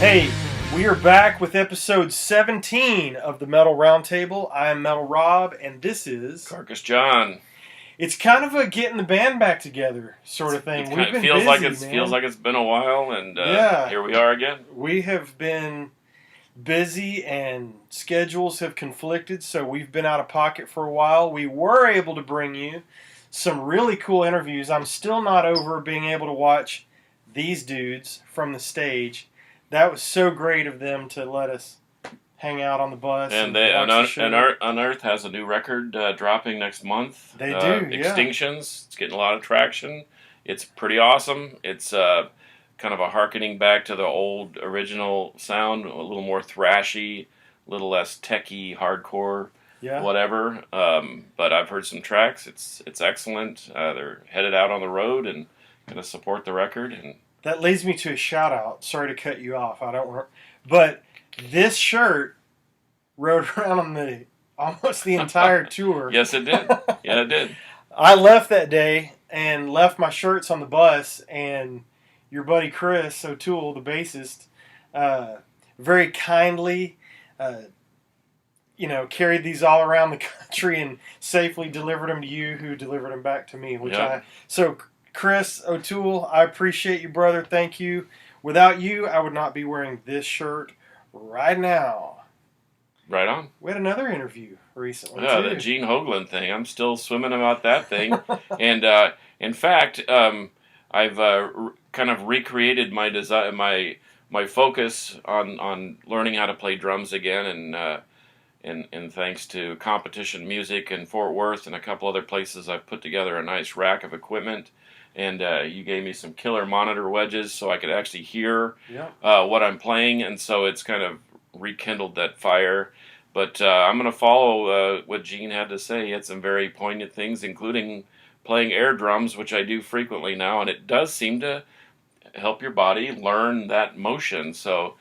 Hey, we are back with episode 17 of the Metal Roundtable. I am Metal Rob, and this is Carcass John. It's kind of a getting the band back together sort of thing. We've been feels busy, like man. feels like it's been a while, and Yeah. here we are again. We have been busy, and schedules have conflicted, so we've been out of pocket for a while. We were able to bring you some really cool interviews. I'm still not over being able to watch these dudes from the stage. That was so great of them to let us hang out on the bus. And Unearth has a new record dropping next month. They do, Extinctions. It's getting a lot of traction. It's pretty awesome. It's kind of a hearkening back to the old original sound, a little more thrashy, a little less techy, hardcore, whatever. But I've heard some tracks. It's excellent. They're headed out on the road and going to support the record. And that leads me to a shout out. Sorry to cut you off. I don't want, but this shirt rode around on almost the entire tour. Yes, it did. Yeah, it did. I left that day and left my shirts on the bus, and your buddy Chris O'Toole, the bassist, very kindly, carried these all around the country and safely delivered them to you, who delivered them back to me. So Chris O'Toole, I appreciate you, brother. Thank you. Without you, I would not be wearing this shirt right now. Right on. We had another interview recently, yeah, too. The Gene Hoglan thing. I'm still swimming about that thing. And in fact, I've kind of recreated my design, my focus on learning how to play drums again, and thanks to competition music in Fort Worth and a couple other places, I've put together a nice rack of equipment. And you gave me some killer monitor wedges so I could actually hear what I'm playing, and so it's kind of rekindled that fire. But I'm going to follow what Gene had to say. He had some very poignant things, including playing air drums, which I do frequently now, and it does seem to help your body learn that motion. So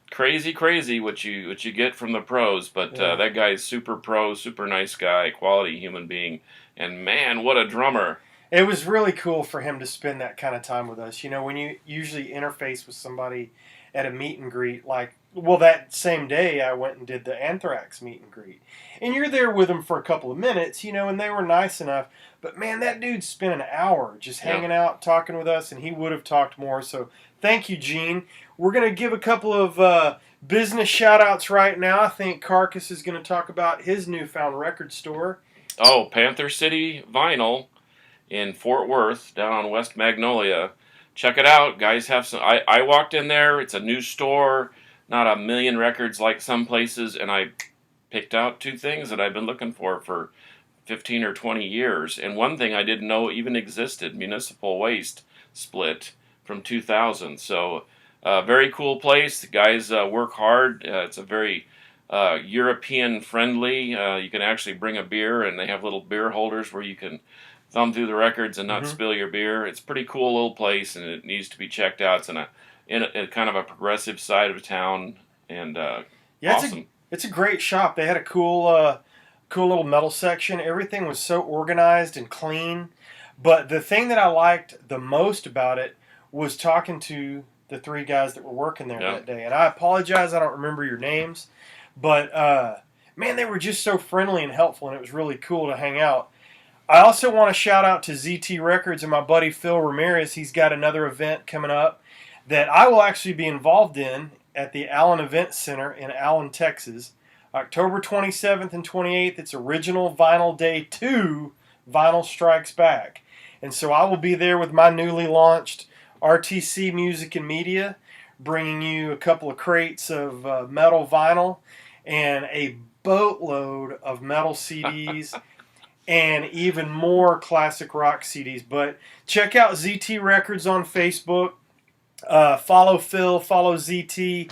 crazy what you get from the pros. But that guy's super pro, super nice guy, quality human being, and man, what a drummer. It was really cool for him to spend that kind of time with us. You know, when you usually interface with somebody at a meet and greet, that same day I went and did the Anthrax meet and greet. And you're there with them for a couple of minutes, and they were nice enough. But man, that dude spent an hour just hanging out, talking with us, and he would have talked more. So thank you, Gene. We're going to give a couple of business shout-outs right now. I think Carcass is going to talk about his newfound record store. Oh, Panther City Vinyl in Fort Worth, down on West Magnolia. Check it out. Guys have some. I walked in there. It's a new store, not a million records like some places, and I picked out two things that I've been looking for 15 or 20 years. And one thing I didn't know even existed, Municipal Waste Split from 2000. So very cool place. The guys work hard. It's a very European friendly. You can actually bring a beer, and they have little beer holders where you can thumb through the records and not spill your beer. It's a pretty cool little place, and it needs to be checked out. It's in a kind of a progressive side of town, and awesome. It's a great shop. They had a cool little metal section. Everything was so organized and clean. But the thing that I liked the most about it was talking to the three guys that were working there that day. And I apologize, I don't remember your names. But, man, they were just so friendly and helpful, and it was really cool to hang out. I also want to shout out to ZT Records and my buddy Phil Ramirez. He's got another event coming up that I will actually be involved in at the Allen Event Center in Allen, Texas. October 27th and 28th, it's Original Vinyl Day 2, Vinyl Strikes Back. And so I will be there with my newly launched RTC Music and Media, bringing you a couple of crates of metal vinyl and a boatload of metal CDs and even more classic rock CDs. But check out ZT Records on Facebook. Follow Phil, follow ZT.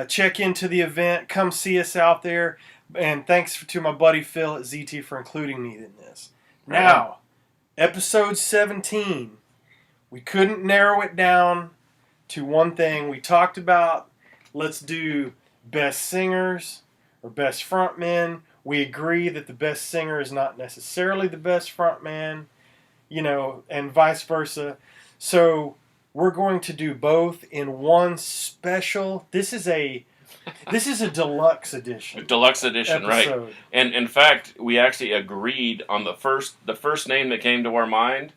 Check into the event. Come see us out there. And thanks to my buddy Phil at ZT for including me in this. Now, episode 17. We couldn't narrow it down to one thing. We talked about, let's do best singers or best frontmen. We agree that the best singer is not necessarily the best frontman, and vice versa. So we're going to do both in one special. This is a deluxe edition Deluxe edition, right? episode. And in fact, we actually agreed on the first name that came to our mind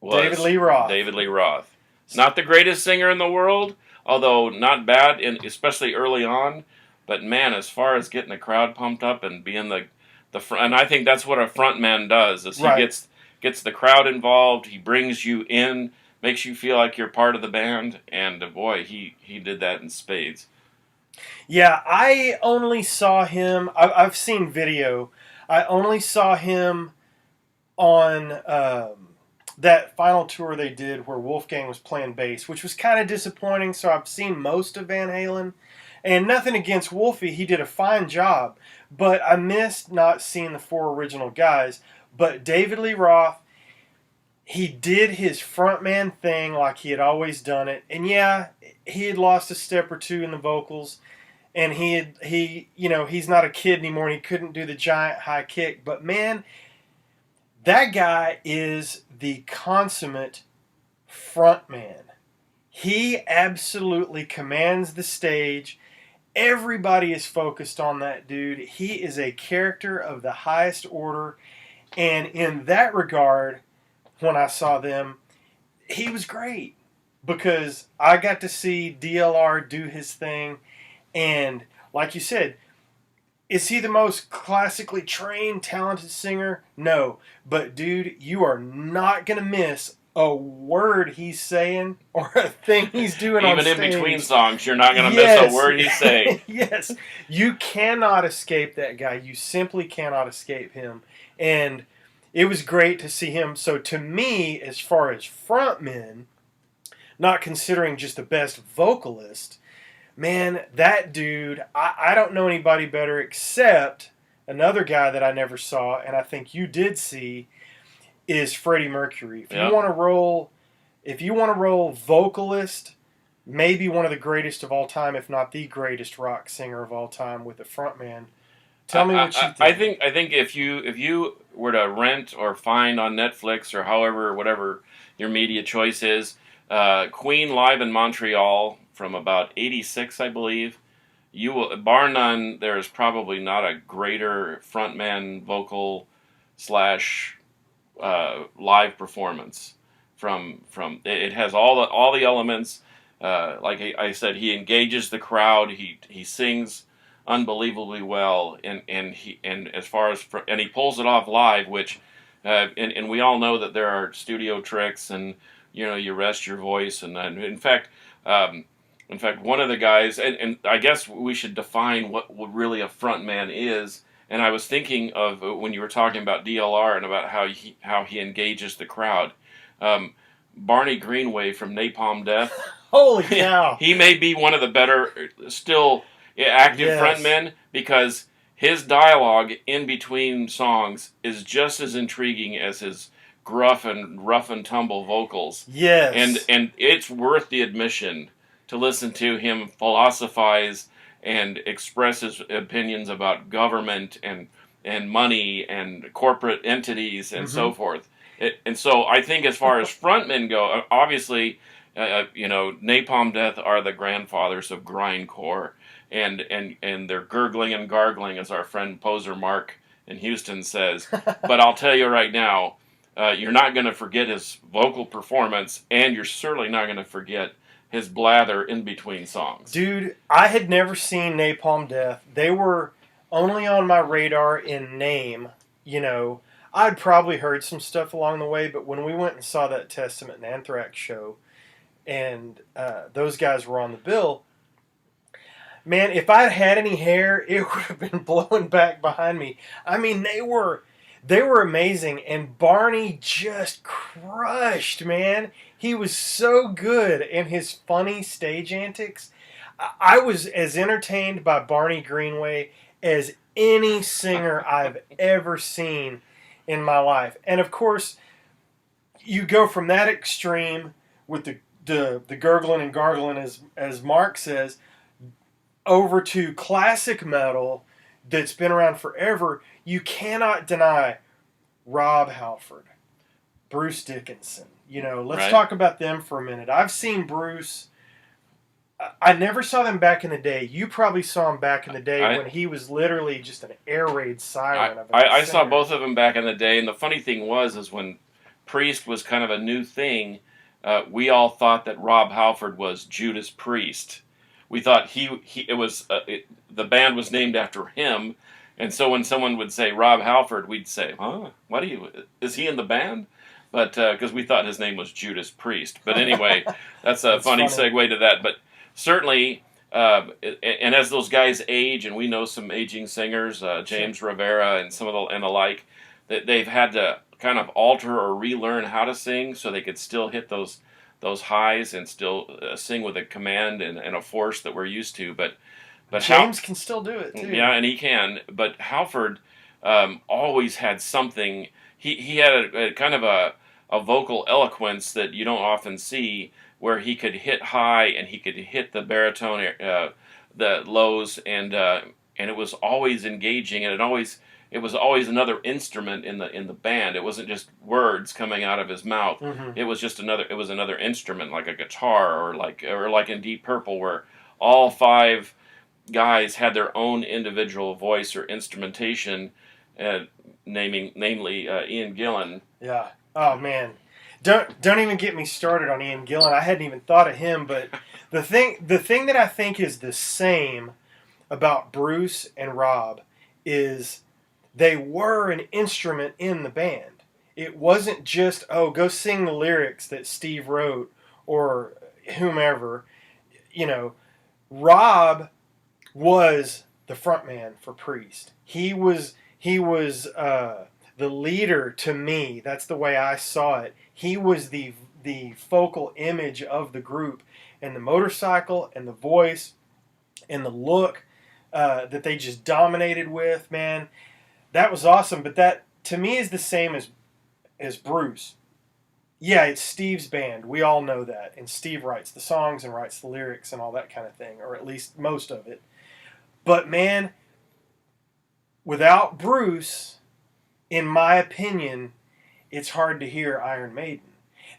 was David Lee Roth. David Lee Roth. Not the greatest singer in the world, although not bad, especially early on. But man, as far as getting the crowd pumped up and being the front, and I think that's what a front man does. Is he Right. gets the crowd involved. He brings you in, makes you feel like you're part of the band, and boy, he did that in spades. Yeah, I only saw him. I've seen video. I only saw him on that final tour they did where Wolfgang was playing bass, which was kind of disappointing. So I've seen most of Van Halen. And nothing against Wolfie, he did a fine job. But I missed not seeing the four original guys. But David Lee Roth, he did his frontman thing like he had always done it. And yeah, he had lost a step or two in the vocals. And he's not a kid anymore and he couldn't do the giant high kick. But man, that guy is the consummate frontman. He absolutely commands the stage. Everybody is focused on that dude. He is a character of the highest order. And in that regard, when I saw them, he was great. Because I got to see DLR do his thing. And like you said, is he the most classically trained, talented singer? No. But dude, you are not going to miss a word he's saying or a thing he's doing on stage. Even in between songs, you're not going to miss a word he's saying. Yes. You cannot escape that guy. You simply cannot escape him. And it was great to see him. So to me, as far as frontmen, not considering just the best vocalist, man, that dude, I don't know anybody better except another guy that I never saw, and I think you did see, is Freddie Mercury. If you want to roll vocalist, maybe one of the greatest of all time, if not the greatest rock singer of all time with a frontman. Tell me what you think. I think if you were to rent or find on Netflix or however whatever your media choice is, Queen live in Montreal from about '86, I believe. You will, bar none, there is probably not a greater frontman vocal slash live performance. From it has all the elements. Like I said, he engages the crowd. He sings unbelievably well, and as far as and he pulls it off live, which and we all know that there are studio tricks, and you rest your voice, and in fact. In fact, one of the guys, and I guess we should define what really a frontman is. And I was thinking of when you were talking about DLR and about how he engages the crowd. Barney Greenway from Napalm Death. Holy cow! He may be one of the better still active frontmen because his dialogue in between songs is just as intriguing as his gruff and rough and tumble vocals. Yes. And it's worth the admission to listen to him philosophize and express his opinions about government and money and corporate entities and so forth. And so I think as far as frontmen go, obviously, Napalm Death are the grandfathers of grindcore, and they're gurgling and gargling, as our friend Poser Mark in Houston says. But I'll tell you right now, you're not going to forget his vocal performance, and you're certainly not going to forget his blather in between songs. Dude, I had never seen Napalm Death. They were only on my radar in name. I'd probably heard some stuff along the way, but when we went and saw that Testament and Anthrax show, and those guys were on the bill, man, if I'd had any hair, it would have been blowing back behind me. I mean, they were amazing, and Barney just crushed, man. He was so good in his funny stage antics. I was as entertained by Barney Greenway as any singer I've ever seen in my life. And of course, you go from that extreme with the gurgling and gargling, as Mark says, over to classic metal that's been around forever. You cannot deny Rob Halford. Bruce Dickinson. You know, let's Right. talk about them for a minute. I've seen Bruce. I never saw them back in the day. You probably saw him back in the day I when he was literally just an air raid I, siren of a I saw singer. both of them back in the day, and the funny thing is when Priest was kind of a new thing, we all thought that Rob Halford was Judas Priest. We thought the band was named after him, and so when someone would say Rob Halford, we'd say, "Huh? Is he in the band?" But because we thought his name was Judas Priest. But anyway, that's a That's funny funny. segue to that. But certainly. And as those guys age, and we know some aging singers, Sure. James Rivera and some of the and the like, that they've had to kind of alter or relearn how to sing so they could still hit those highs and still sing with a command and a force that we're used to. But how? James can still do it too. Yeah, and he can. But Halford always had something. He had a kind of a vocal eloquence that you don't often see, where he could hit high and he could hit the baritone, the lows, and it was always engaging, and it was always another instrument in the band. It wasn't just words coming out of his mouth. Hmm. It was another instrument, like a guitar, or like in Deep Purple, where all five guys had their own individual voice or instrumentation, uh, namely Ian Gillan. Yeah. Oh man, don't even get me started on Ian Gillan. I hadn't even thought of him, but the thing that I think is the same about Bruce and Rob is they were an instrument in the band. It wasn't just, oh, go sing the lyrics that Steve wrote or whomever. You know, Rob was the front man for Priest. He was the leader to me. That's the way I saw it. He was the focal image of the group, and the motorcycle and the voice and the look that they just dominated with. Man, that was awesome. But that to me is the same as Bruce. Yeah, it's Steve's band. We all know that, and Steve writes the songs and writes the lyrics and all that kind of thing, or at least most of it. But man, without Bruce, in my opinion, it's hard to hear Iron Maiden.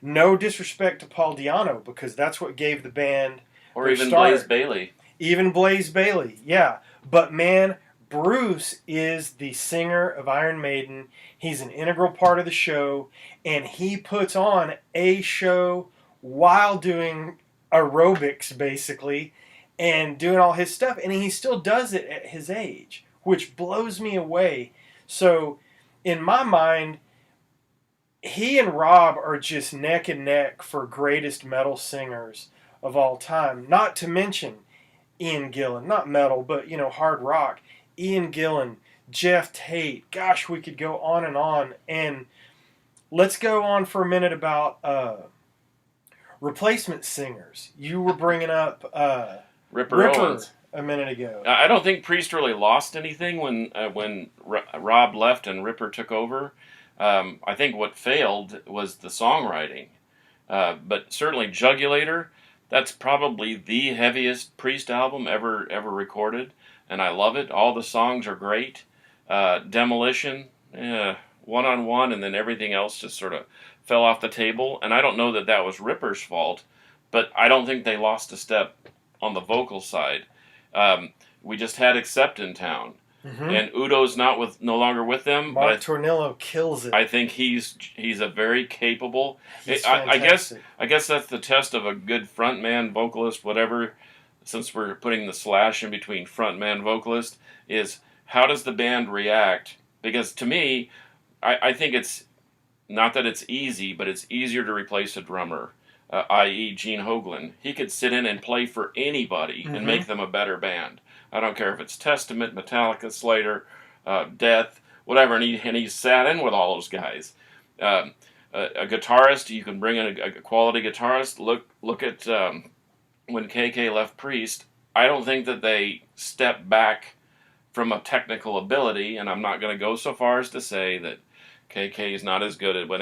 No disrespect to Paul Di'Anno, because that's what gave the band Or their even Blaze start. Bailey. Even Blaze Bailey, yeah. But man, Bruce is the singer of Iron Maiden. He's an integral part of the show, and he puts on a show while doing aerobics, basically, and doing all his stuff. And he still does it at his age, which blows me away. So, in my mind, he and Rob are just neck and neck for greatest metal singers of all time. Not to mention Ian Gillan, not metal, but hard rock. Ian Gillan, Jeff Tate. Gosh, we could go on and on. And let's go on for a minute about replacement singers. You were bringing up Ripper Owens. a minute ago. I don't think Priest really lost anything when Rob left and Ripper took over. I think what failed was the songwriting. But certainly Jugulator, that's probably the heaviest Priest album ever recorded, and I love it. All the songs are great. Demolition, One on One, and then everything else just sort of fell off the table. And I don't know that that was Ripper's fault, but I don't think they lost a step on the vocal side. We just had Accept in town. Mm-hmm. And Udo's no longer with them. Mark But Tornillo kills it. I think he's a very capable. He's I fantastic. guess that's the test of a good frontman, vocalist, whatever. Since we're putting the slash in between frontman, vocalist, is how does the band react? Because to me, I think it's not that it's easy, but it's easier to replace a drummer, i.e. Gene Hoglan. He could sit in and play for anybody and make them a better band. I don't care if it's Testament, Metallica, Slater, Death, whatever, and he sat in with all those guys. A guitarist, you can bring in a quality guitarist. Look at when KK left Priest. I don't think that they stepped back from a technical ability, and I'm not going to go so far as to say that KK is not as good at what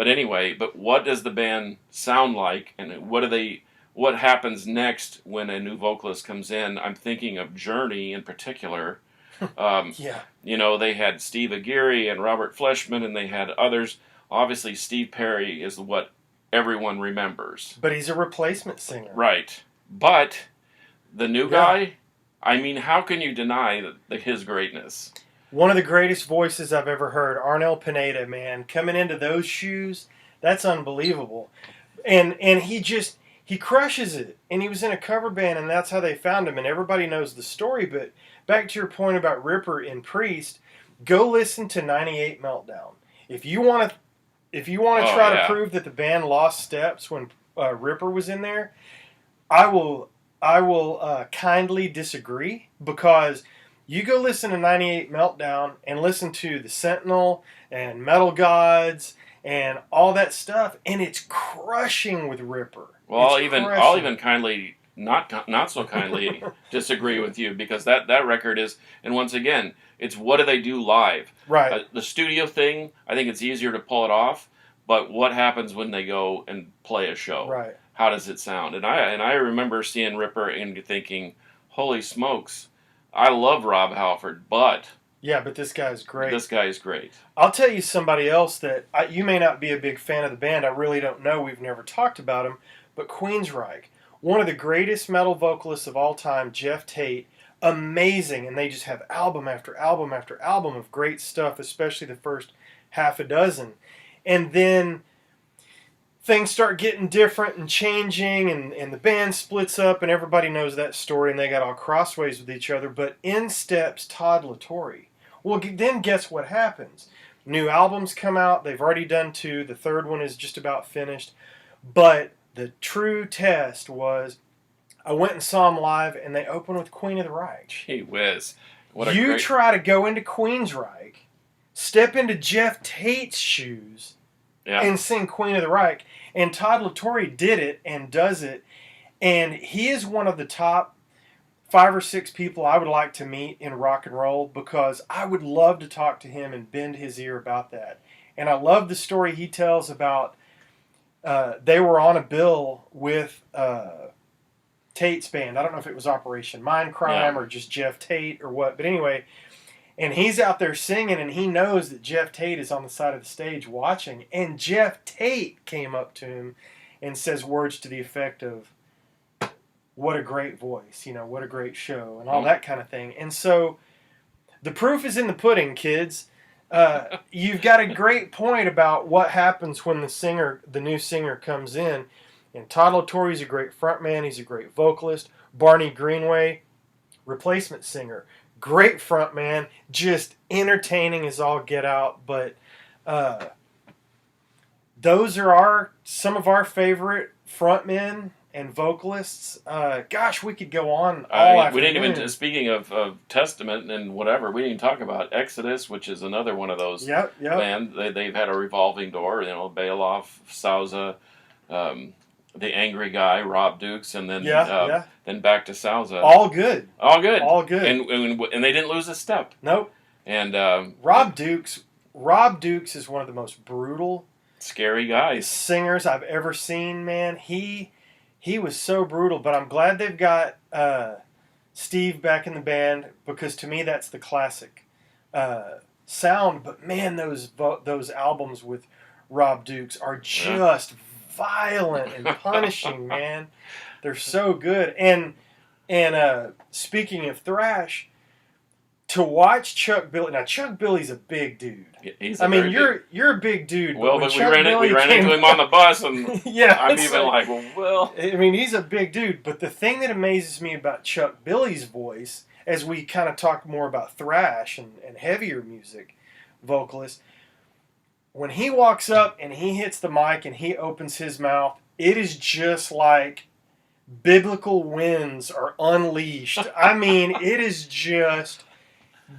anyway. But what does the band sound like, and what happens next when a new vocalist comes in? I'm thinking of Journey in particular. Yeah. They had Steve Aguirre and Robert Fleshman, and they had others obviously Steve Perry is what everyone remembers. But he's a replacement singer. Right. But the new Yeah. guy, I mean, how can you deny his greatness? One of the greatest voices I've ever heard, Arnel Pineda, man, coming into those shoes, that's unbelievable. And he crushes it. And he was in a cover band, and that's how they found him. And everybody knows the story. But back to your point about Ripper and Priest, go listen to '98 Meltdown. If you want to, try to prove that the band lost steps when Ripper was in there, I will kindly disagree, because you go listen to '98 Meltdown and listen to the Sentinel and Metal Gods and all that stuff, and it's crushing with Ripper. Well, I'll even kindly not so kindly disagree with you, because that record is, and once again, it's what do they do live? Right. The studio thing, I think it's easier to pull it off, but what happens when they go and play a show? Right. How does it sound? And I remember seeing Ripper and thinking, holy smokes, I love Rob Halford, but yeah, but this guy's great. This guy is great. I'll tell you somebody else that you may not be a big fan of the band. I really don't know. We've never talked about him. But Queensryche, one of the greatest metal vocalists of all time, Jeff Tate, amazing. And they just have album after album after album of great stuff, especially the first half a dozen. And then things start getting different and changing, and the band splits up, and everybody knows that story, and they got all crossways with each other. But in steps Todd LaTorre. Well, then guess what happens? New albums come out. They've already done 2. The third one is just about finished. But the true test was, I went and saw them live, and they opened with Queen of the Reich. Gee whiz. Try to go into Queensryche, step into Jeff Tate's shoes, and sing Queen of the Reich. And Todd LaTorre did it and does it. And he is one of the top 5 or 6 people I would like to meet in rock and roll, because I would love to talk to him and bend his ear about that. And I love the story he tells about they were on a bill with Tate's band. I don't know if it was Operation Mindcrime or just Jeff Tate or what. But anyway, and he's out there singing, and he knows that Jeff Tate is on the side of the stage watching. And Jeff Tate came up to him and says words to the effect of, what a great voice, what a great show, and all that kind of thing. And so the proof is in the pudding, kids. You've got a great point about what happens when the new singer comes in. And Todd LaTorre is a great frontman. He's a great vocalist. Barney Greenway, replacement singer. Great frontman. Just entertaining as all get out. But those are some of our favorite frontmen and vocalists. Gosh, we could go on all afternoon. We didn't even, speaking of Testament and whatever, we didn't talk about Exodus, which is another one of those bands. They've had a revolving door, Bailoff, Sousa, the angry guy, Rob Dukes, and then then back to Sousa. All good. And they didn't lose a step. Nope. And Rob Dukes is one of the most brutal, scary guys, singers I've ever seen, man. He was so brutal, but I'm glad they've got Steve back in the band, because to me that's the classic sound. But man, those albums with Rob Dukes are just violent and punishing, man. They're so good. And speaking of thrash, to watch Chuck Billy. Now Chuck Billy's a big dude. You're a big dude. Well, but we ran into him on the bus, and I'm even like, well. I mean, he's a big dude. But the thing that amazes me about Chuck Billy's voice, as we kind of talk more about thrash and heavier music vocalists, when he walks up and he hits the mic and he opens his mouth, it is just like biblical winds are unleashed. I mean, it is just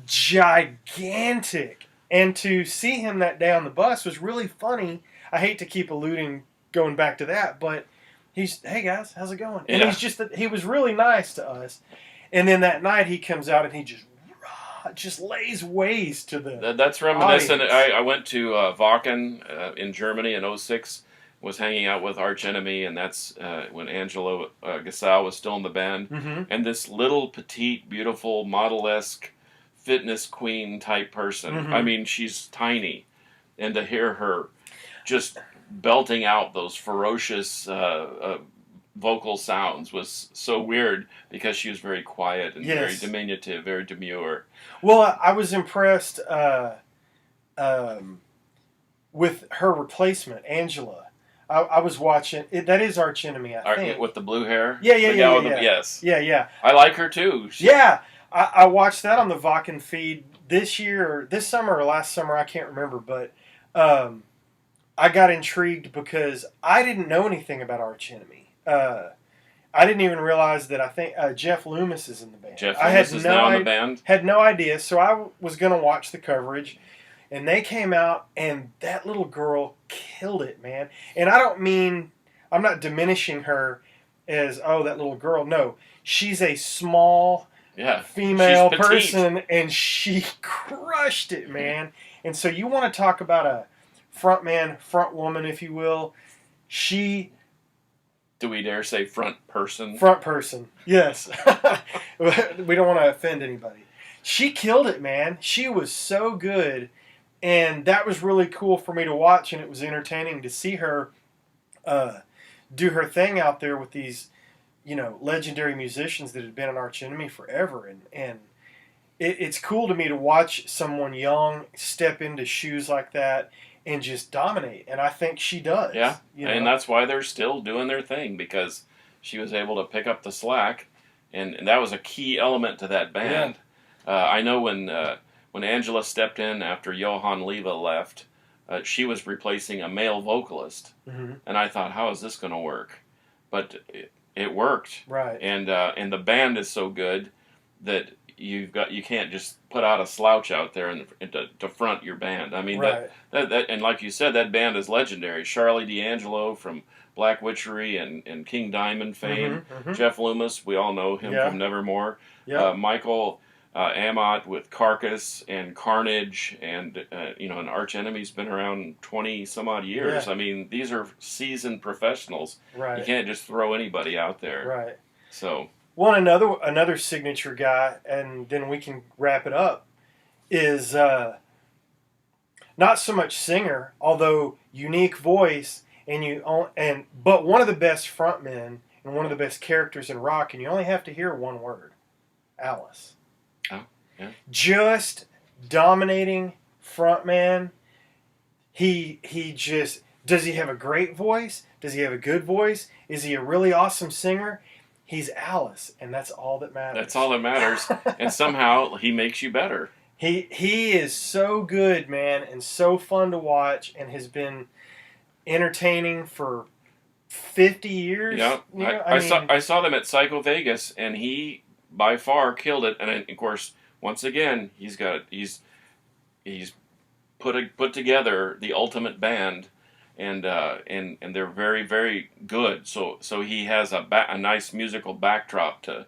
gigantic. And to see him that day on the bus was really funny. I hate to keep going back to that, but hey guys, how's it going? And he was really nice to us. And then that night he comes out and he just lays waste to the That's reminiscent. audience. I went to Wacken in Germany in 2006, was hanging out with Arch Enemy, and that's when Angelo Gasal was still in the band. Mm-hmm. And this little petite, beautiful, model-esque fitness queen type person. Mm-hmm. I mean, she's tiny, and to hear her just belting out those ferocious vocal sounds was so weird because she was very quiet and very Yes. diminutive, very demure. Well, I was impressed um, with her replacement, Angela. I was watching. That is Arch Enemy, I think. With the blue hair? Yeah, yeah, The yeah, gal yeah, with the, yeah. yes. Yeah, yeah. I like her too. Yeah, I watched that on the Vakken feed this year, or this summer, or last summer. I can't remember, but I got intrigued because I didn't know anything about Arch Enemy. I didn't even realize that I think Jeff Loomis is in the band. Jeff I Loomis had is no now in I- the band. Had no idea, so I was going to watch the coverage, and they came out, and that little girl killed it, man. And I don't mean, I'm not diminishing her as, oh, that little girl. No, she's a small Yeah. female She's petite. person, and she crushed it, man. And so you want to talk about a front man, front woman, if you will. She Do we dare say front person? front person, yes. We don't want to offend anybody. She killed it, man. She was so good, and that was really cool for me to watch, and it was entertaining to see her do her thing out there with these, legendary musicians that had been an Arch Enemy forever, and it's cool to me to watch someone young step into shoes like that and just dominate, and I think she does. Yeah, and that's why they're still doing their thing, because she was able to pick up the slack, and that was a key element to that band. I know when Angela stepped in after Johann Leva left, she was replacing a male vocalist, Mm-hmm. and I thought, how is this going to work? But it worked, Right. and the band is so good that you can't just put out a slouch out there and to front your band. I mean, Right. that and like you said, that band is legendary. Charlie D'Angelo from Black Witchery and King Diamond fame. Mm-hmm. Jeff Loomis, we all know him Yeah. from Nevermore. Yeah. Michael Amott with Carcass and Carnage, and and Arch Enemy's been around 20 some odd years. Yeah. I mean, these are seasoned professionals. Right. You can't just throw anybody out there. Right. So One another signature guy, and then we can wrap it up, is not so much singer, although unique voice, but one of the best frontmen and one of the best characters in rock, and you only have to hear one word: Alice. Oh, yeah. Just dominating frontman. He just, does he have a great voice? Does he have a good voice? Is he a really awesome singer? He's Alice, and that's all that matters. that's all that matters. And somehow he makes you better. He is so good, man, and so fun to watch, and has been entertaining for 50 years. Yeah, I saw them at Psycho Vegas, and he by far killed it. And of course, once again, he's put together the ultimate band, and they're very, very good. So he has a nice musical backdrop to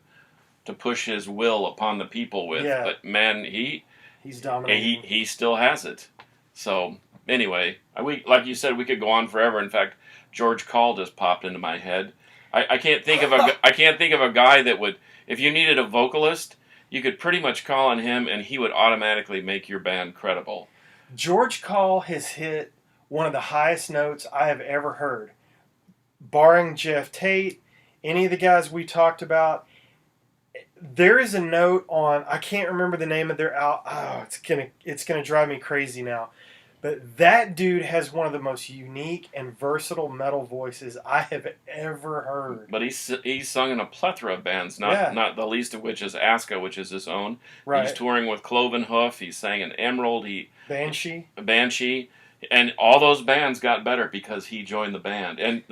push his will upon the people with. Yeah. But man, he's dominating. he still has it. So anyway, like you said, we could go on forever. In fact, George Call just popped into my head. I can't think of a guy that would, if you needed a vocalist, you could pretty much call on him, and he would automatically make your band credible. George Call has hit one of the highest notes I have ever heard, barring Jeff Tate, any of the guys we talked about. There is a note on, I can't remember the name of their album. Oh, it's gonna drive me crazy now. But that dude has one of the most unique and versatile metal voices I have ever heard. But he's sung in a plethora of bands, not the least of which is Aska, which is his own. Right. He's touring with Cloven Hoof. He sang in Emerald. Banshee. And all those bands got better because he joined the band. And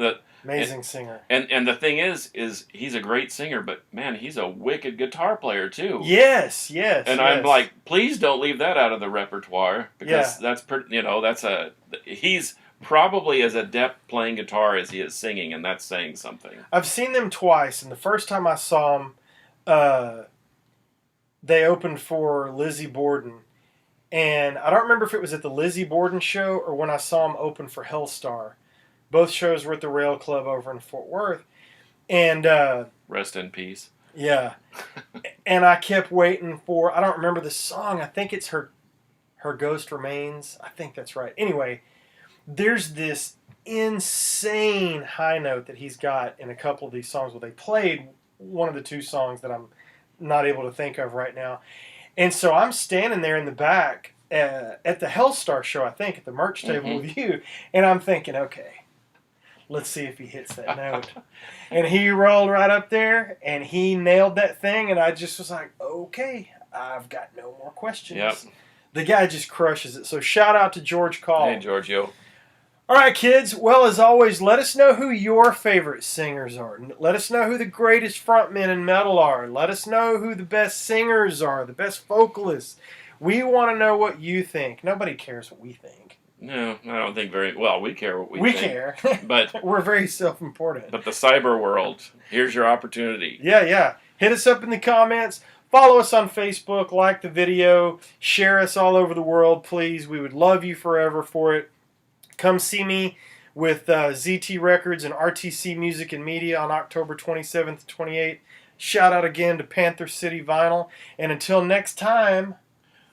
Amazing singer. And the thing is he's a great singer, but man, he's a wicked guitar player too. Yes. And I'm like, please don't leave that out of the repertoire, because he's probably as adept playing guitar as he is singing, and that's saying something. I've seen them twice, and the first time I saw them, they opened for Lizzie Borden. And I don't remember if it was at the Lizzie Borden show or when I saw them open for Hellstar. Both shows were at the Rail Club over in Fort Worth. And rest in peace. Yeah. And I kept waiting for, I don't remember the song. I think it's her Her Ghost Remains. I think that's right. Anyway, there's this insane high note that he's got in a couple of these songs. Well, they played one of the two songs that I'm not able to think of right now. And so I'm standing there in the back at the Hellstar show, I think, at the merch table with you. And I'm thinking, okay, let's see if he hits that note. And he rolled right up there and he nailed that thing. And I just was like, okay, I've got no more questions. Yep. The guy just crushes it. So shout out to George Call. Hey, Giorgio. All right, kids. Well, as always, let us know who your favorite singers are. Let us know who the greatest frontmen in metal are. Let us know who the best singers are, the best vocalists. We want to know what you think. Nobody cares what we think. No, I don't think very well. We care what we think. We care, But we're very self-important. But the cyber world, here's your opportunity. Yeah. Hit us up in the comments. Follow us on Facebook. Like the video. Share us all over the world, please. We would love you forever for it. Come see me with ZT Records and RTC Music and Media on October 27th, 28th. Shout out again to Panther City Vinyl. And until next time,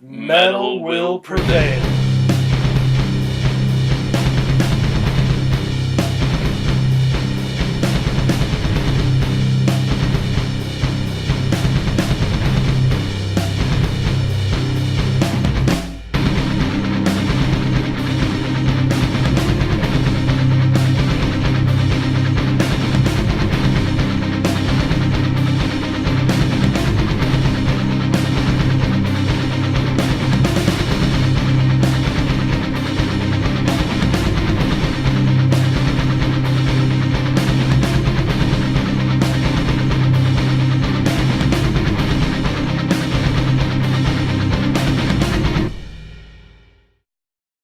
metal will prevail.